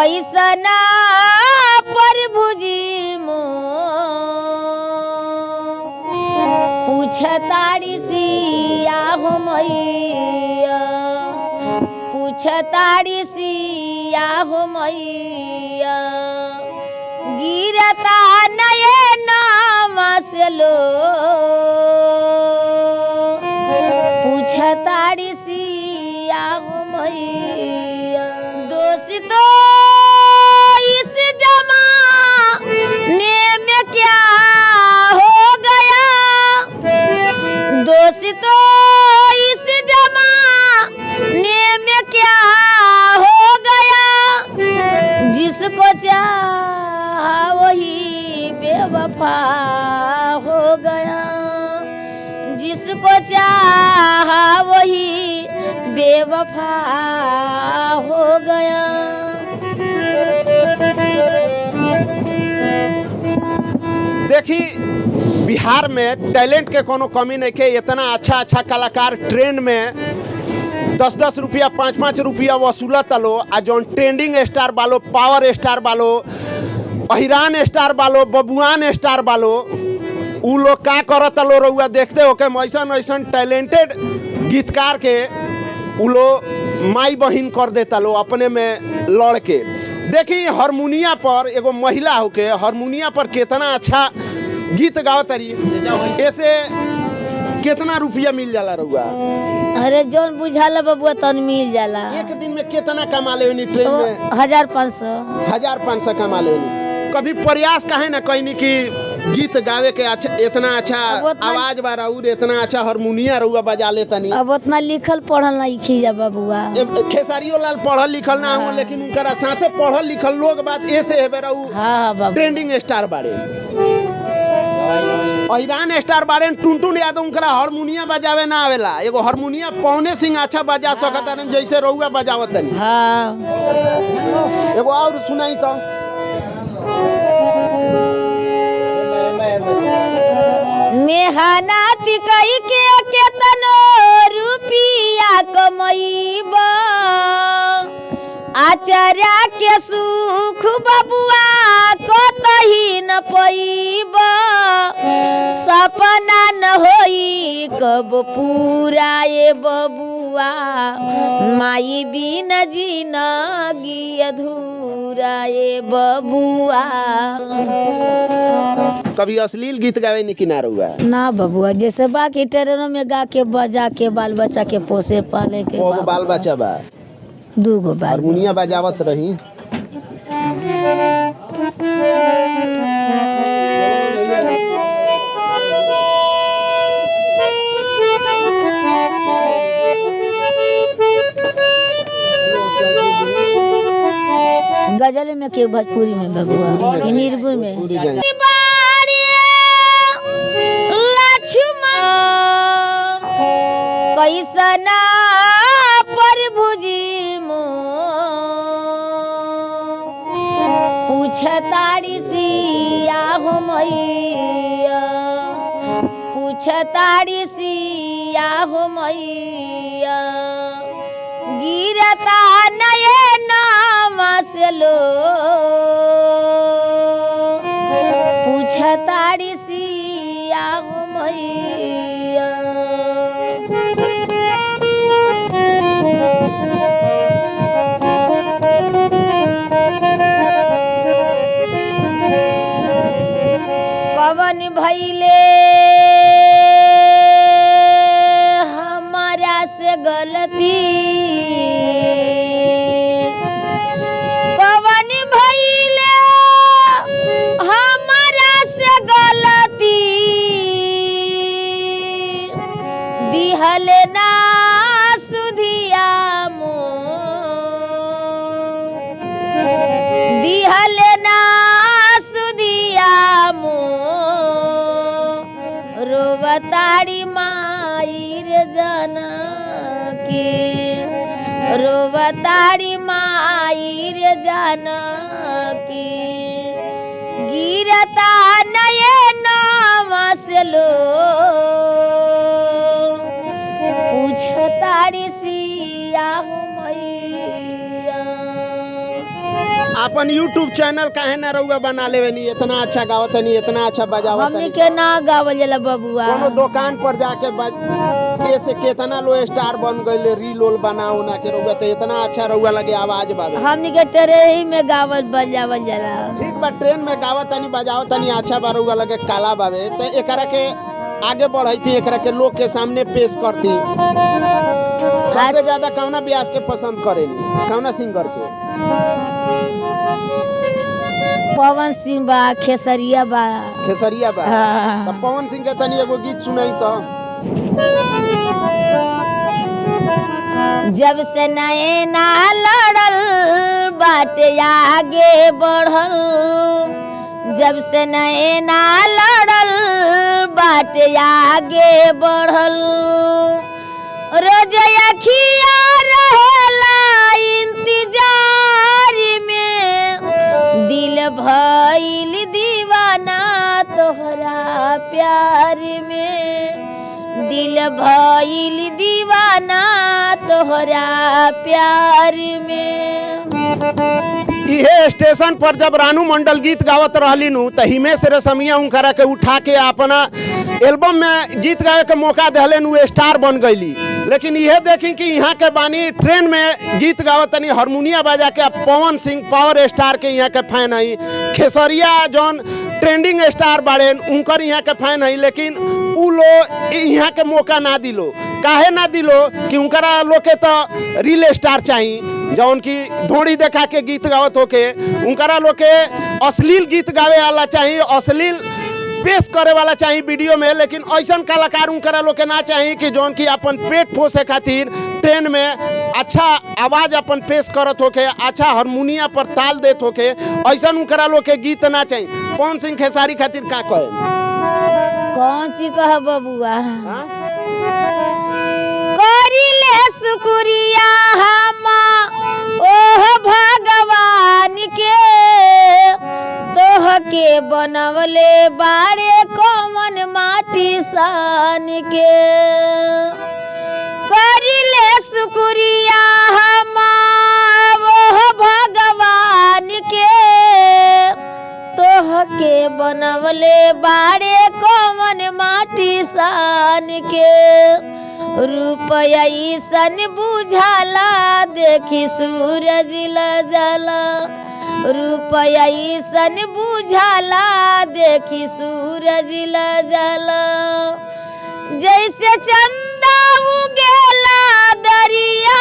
कैसना प्रभु जी मो पूछताड़ी सिया हो मैया पूछताड़ी सिया हो मैया गिरता नये नाम से लो पूछताड़ी सिया हो मैया दोषी तो इस जमाने में क्या हो गया दोषी तो इस जमाने में क्या हो गया जिसको चाहा वही बेवफा हो गया जिसको चाहा वही बेवफा हो गया। देखी बिहार में टैलेंट के कोनो कमी नहीं के इतना अच्छा अच्छा कलाकार ट्रेंड में 10-10 रुपया 5-5 रुपया वसूलत लो आ जौन ट्रेंडिंग स्टार बालो पावर स्टार बालो अहिरान स्टार बालो बबुआन स्टार बालो उ लोग का करत लो रउआ देखते हो के ऐसन ऐसन टैलेंटेड गीतकार के उ लोग माई बहिन कर देता लो अपने में लड़ के। देखी हारमोनिया पर एगो महिला होके हारमोनिया पर कितना अच्छा गीत गाओ तरी ऐसे कितना रुपया मिल जाला रउआ? अरे जौन बुझाला बबुआ तन मिल जाला। एक दिन में कितना कमा लेवनी ट्रेन में? 1500 1500 कमा लेवनी। कभी प्रयास काहे ना कहनी कि गीत गावे के अच्छा इतना अच्छा आवाज बा और इतना अच्छा हारमोनिया रउआ बजा ले तनी। अब उतना लिखल पढ़ल नहीं खींचा बबुआ। खेसारियो लाल पढ़ल लिखल ना हो लेकिन उनकरा साथे पढ़ल लिखल लोग बात ऐसे है बेरा हां ट्रेंडिंग स्टार बाड़े अहिरान स्टार बारे टुनटुन यादव उनकरा हारमोनिया बजावे ना आवेला एगो हारमोनिया पौने सिंह अच्छा बजा सकत न जैसे रउआ बजावत तनी। हां एगो और सुनाई तो मेहनत कई के केतनो रुपया कमईबा आचार्य के सुख बबुआ कतही न पईबा सपना न होई कब पूरा ये बबुआ माई बिन जिंदगी अधूरा ये बबुआ। कभी अश्लील गीत गावे नहीं किनारा हुआ ना बबुआ जैसे बाकी ट्रेनों में गा के बजा के बाल बच्चा के पोसे पाले के बाल बच्चा बा 2 गो बाल हारमोनिया बजावत रही। गजल में के भोजपुरी में बबुआ कि निर्गुण में कैसना प्रभु जी मो पूछताड़ी सिया हो मैया पूछताड़ी सिया हो मैया गिरता नये नाम से लो पूछताड़ी सिया हो मैया। कवन भइले हमारा से गलती कवन भइले हमारा से गलती दिहले ना सुधिया मो दिहले ना सुधिया मो रोवताड़ी माई रे जानकी रोवताड़ी माई रे जानकी गिरता नये नाम से लो पूछताड़ी सिया हो मैया। अपन YouTube चैनल काहे ना रउआ बना लेवे नी? इतना अच्छा गावत नहीं, इतना अच्छा बजावत हमनी नहीं। के ना गावल जाला बबुआ। कोनो दुकान पर जाके ऐसे केतना लो स्टार बन गइले, रील ओल बना उना के रउआ तो इतना अच्छा रउआ लगे आवाज बावे। हमनी के ट्रेन में गावल बजावल जाला। ठीक बा, ट्रेन में गावत तनी बजावत तनी अच्छा बा, रउआ लगे काला बावे तो एकरा के आगे बढ़ती, एकरा के लोग के सामने पेश करती। सबसे ज्यादा कौना ब्यास के पसंद करेली, कौना सिंगर के? पवन सिंह बा, खेसरिया बा। खेसरिया बा। हाँ। तो पवन सिंह के तनी एगो गीत सुनाई तो। जब से नैना लड़ल बाटे आगे बढ़ल, जब से नैना लड़ल बाटे आगे बढ़ल, रोज अखिया रहेला इंतजार में, दिल भइल दीवाना तोहरा प्यार में, दिल भइल दीवाना तोहरा प्यार में। इहे स्टेशन पर जब रानू मंडल गीत गावत रहली नु त हिमेश रेशमिया उनकरा के उठा के अपना एल्बम में गीत गावे के मौका देहले नु, स्टार बन गईली। लेकिन इहे देखी कि यहाँ के बानी ट्रेन में गीत गावत तनी हारमोनिया बजा के पवन सिंह पावर स्टार के यहाँ के फैन है। खेसरिया जौन ट्रेंडिंग स्टार बाड़े उनकर यहाँ के फैन है, लेकिन उ लोग यहाँ के मौका ना दिलो। काहे ना दिलो कि उनकरा लोग के तो रील स्टार चाहिए, जौन की ढोड़ी देखा के गीत गावत होके। उनकरा लोग के अश्लील गीत गावे वाला चाहिए, अश्लील पेश करे वाला चाहिए वीडियो में। लेकिन ऐसा कलाकार उनकरा लोग के ना चाहिए कि जौन की अपन पेट पोसे खातिर ट्रेन में अच्छा आवाज अपन पेश करत होके, अच्छा हारमोनिया पर ताल देत होके, ऐसा उनकरा लोग के गीत ना चाहिए। पवन सिंह खेसारी खातिर का कहे? कौन सी कह बबुआ? हाँ? करिले शुक्रिया हम ओह भगवान के, तोह के बनवले बारे कौन माटी सान के। करिले शुक्रिया हम ओह भगवान के, तोह के बनवले बारे कौन माटी सान के। रुपया सन बुझाला देखी सूरज लजला, रुपया सन बुझाला देखी सूरज लजला। जैसे चंदा उगेला दरिया